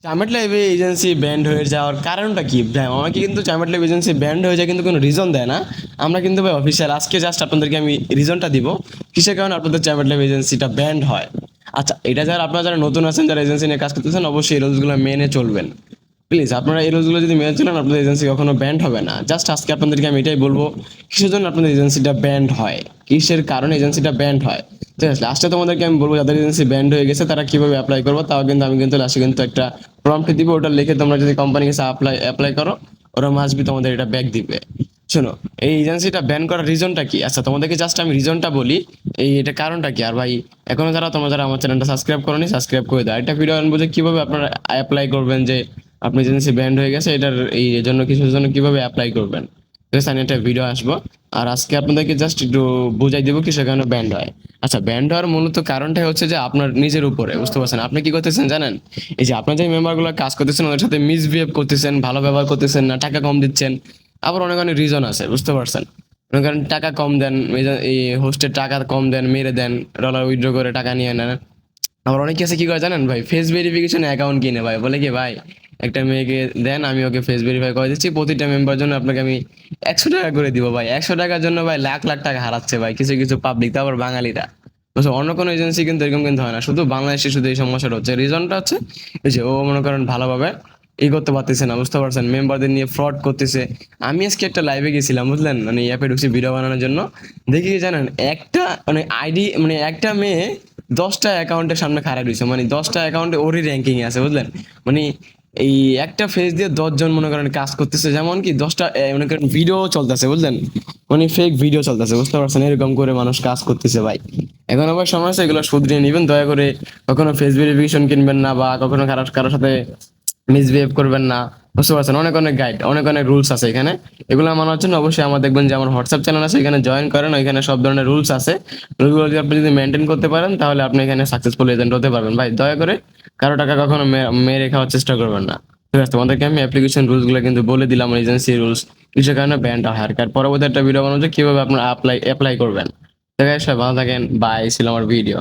চাইমেট live agency band হয়ে যাওয়ার কারণটা কি ভাই? আমাকে কিন্তু চাইমেট লাইভ এজেন্সি ব্যান্ড হয়ে যায় কিন্তু কোনো রিজন দেয় না। আমরা কিন্তু ভাই অফিসিয়াল আজকে জাস্ট আপনাদেরকে আমি রিজনটা দিব কিসের কারণে আপনাদের চাইমেট লাইভ এজেন্সিটা ব্যান্ড হয়। আচ্ছা, এটা যারা আপনারা যারা নতুন আছেন, যারা এজেন্সি নিয়ে কাজ করতেছেন, অবশ্যই এই রুলসগুলো মেনে চলবেন। প্লিজ আপনারা এই রুলসগুলো যদি মেনে চলেন, আপনাদের এজেন্সি কখনো ব্যান্ড হবে না। জাস্ট আজকে আপনাদেরকে আমি এটাই বলবো কিসের জন্য আপনাদের এজেন্সিটা ব্যান্ড হয়, কিসের কারণে এজেন্সিটা ব্যান্ড হয়। ঠিক আছে, লাস্টে তোমাদেরকে আমি বলবো যাদের এজেন্সি ব্যান্ড হয়ে গেছে তারা কিভাবে অ্যাপ্লাই করবো, তাও কিন্তু আমি কিন্তু লাস্টে কিন্তু একটা প্রম্পট দিব, ওটা লিখে তোমরা যদি কোম্পানি কাছে অ্যাপ্লাই করো, ওরা মাসবি তোমাদের এটা ব্যাক দিবে। শোনো, এই এজেন্সিটা ব্যান করার রিজনটা কি? আচ্ছা, তোমাদেরকে জাস্ট আমি রিজনটা বলি, এটা কারণটা কি। আর ভাই, এখনো তোমরা যারা আমার চ্যানেলটা সাবস্ক্রাইব করোনি, সাবস্ক্রাইব করে দাও। একটা ভিডিও আনবো যে কিভাবে আপনারা অ্যাপ্লাই করবেন, যে আপনি এজেন্সি ব্যান্ড হয়ে গেছে এটার এই জন্য কিছুর জন্য কিভাবে অ্যাপ্লাই করবেন। ঠিক আছে, আমি একটা ভিডিও আসবো। আর আজকে আপনাদেরকে জাস্ট একটু বুঝাই দেবো কি সেখানে ব্যান্ড হয়। আচ্ছা, ব্যান্ড হওয়ার মূলত কারণটাই হচ্ছে যে আপনার নিজের উপরে, বুঝতে পারছেন? আপনি কি করতেছেন জানেন? এই যে আপনার যে মেম্বারগুলো কাজ করতেছেন ওদের সাথে মিসবিহেভ করতেছেন, ভালো ব্যবহার করতেছেন না, টাকা কম দিচ্ছেন। আবার অনেক অনেক রিজন আছে, বুঝতে পারছেন? মনে করেন টাকা কম দেন, এই হোস্টের টাকা কম দেন, মেরে দেন, ডলার উইথড্র করে টাকা নিয়ে নেন। আবার অনেকে আছে কি করে জানেন ভাই, ফেস ভেরিফিকেশন অ্যাকাউন্ট কিনে ভাই, বলে কি ভাই একটা মেয়েকে দেন, আমি ওকে ফেস ভেরিফাই করে দিচ্ছি, প্রতিটা মেম্বার জন্য আপনাকে আমি 100 টাকা করে দিব। ভাই 100 টাকার জন্য ভাই লাখ লাখ টাকা হারাচ্ছে ভাই কিছু কিছু পাবলিক, তারপর বাঙালিরা। বুঝছো, অন্য কোনো এজেন্সি কিন্তু এরকম কিন্তু হয় না, শুধু বাংলাদেশে শুধু এই সমস্যাটা হচ্ছে। রিজনটা হচ্ছে এই যে ও মনে করেন ভালোভাবে করতে পারতেছে না, বুঝতে পারছেন? মেম্বারদের নিয়ে ফ্রড করতেছে। আমি আজকে একটা লাইভে গেছিলাম, বুঝলেন, মানে অ্যাপে ঢুকছি ভিডিও বানানোর জন্য। দেখি কি জানেন, একটা মানে আইডি, মানে একটা মেয়ে 10টা অ্যাকাউন্টের সামনে খাড়া রয়েছে, মানে 10টা অ্যাকাউন্টে ওরই র্যাঙ্কিং আছে, বুঝলেন? মানে এই একটা ফেস দিয়ে 10 জন মনে করেন কাজ করতেছে, যেমন কি 10টা মনে করেন ভিডিও চলতেছে, বুঝলেন? মানে ফেক ভিডিও চলতেছে, বুঝতে পারছেন? এরকম করে মানুষ কাজ করতেছে ভাই। এখন আবার সমস্যা, এগুলো শুধরিয়ে নেবেন দয়া করে। কখনো ফেস ভেরিফিকেশন কিনবেন না, বা কখনো কারোর সাথে মিসবিহেভ করবেন না, বুঝতে পারছেন? অনেক অনেক গাইড, অনেক অনেক রুলস আছে এখানে। এগুলো মানার জন্য অবশ্যই আমার দেখবেন যে আমার হোয়াটসঅ্যাপ চ্যানেল আছে, এখানে জয়েন করেন। ওইখানে সব ধরনের রুলস আছে। রুলগুলো যদি আপনি মেনটেন করতে পারেন তাহলে আপনি এখানে সাকসেসফুল এজেন্ট হতে পারবেন। ভাই দয়া করে কারো টাকা কখনো মেরে খাওয়ার চেষ্টা করবেন না। ঠিক আছে, তোমাদেরকে আমি অ্যাপ্লিকেশন রুলস গুলো কিন্তু বলে দিলাম, এজেন্সি রুলস কিসের কারণে ব্যানটা হয়। আর পরবর্তী একটা ভিডিও বানাবো যে কিভাবে আপনারা অ্যাপ্লাই করবেন। ঠিক আছে, সবাই ভালো থাকেন, বাই, ছিল আমার ভিডিও।